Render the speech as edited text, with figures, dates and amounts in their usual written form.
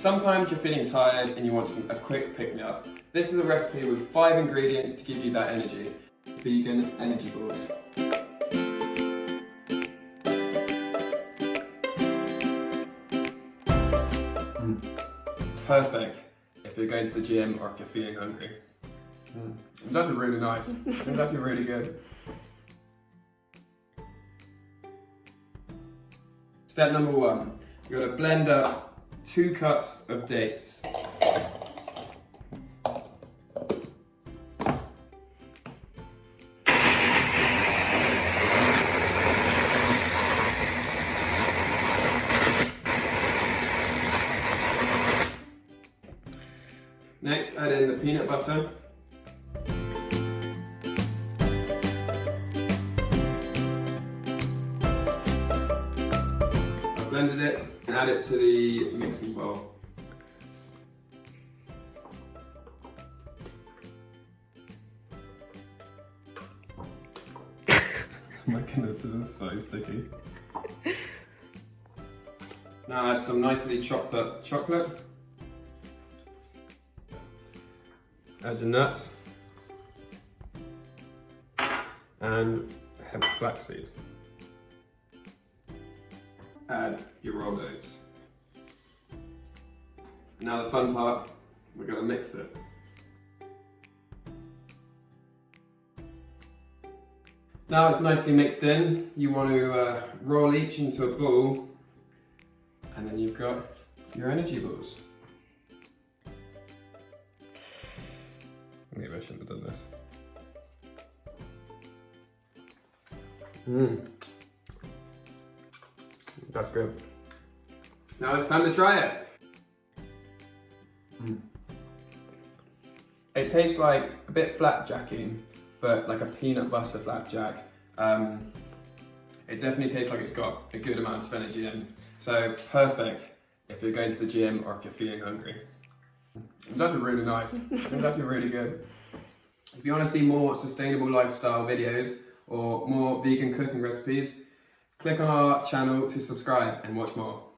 Sometimes you're feeling tired and you want a quick pick-me-up. This is a recipe with 5 ingredients to give you that energy. Vegan energy balls. Perfect if you're going to the gym or if you're feeling hungry. It's actually really nice. It's actually really good. Step number 1, you've got to blend up 2 cups of dates. Next, add in the peanut butter. I've blended it and add it to the mixing bowl. Oh my goodness, this is so sticky. Now add some nicely chopped up chocolate. Add your nuts and hemp flaxseed. Add your rolled oats. Now the fun part, we're going to mix it. Now it's nicely mixed in, you want to roll each into a ball, and then you've got your energy balls. Maybe I shouldn't have done this. That's good. Now it's time to try it. It tastes like a bit flapjacky, but like a peanut butter flapjack. It definitely tastes like it's got a good amount of energy in. So perfect if you're going to the gym or if you're feeling hungry. It's actually really nice. It's actually really good. If you want to see more sustainable lifestyle videos or more vegan cooking recipes, click on our channel to subscribe and watch more.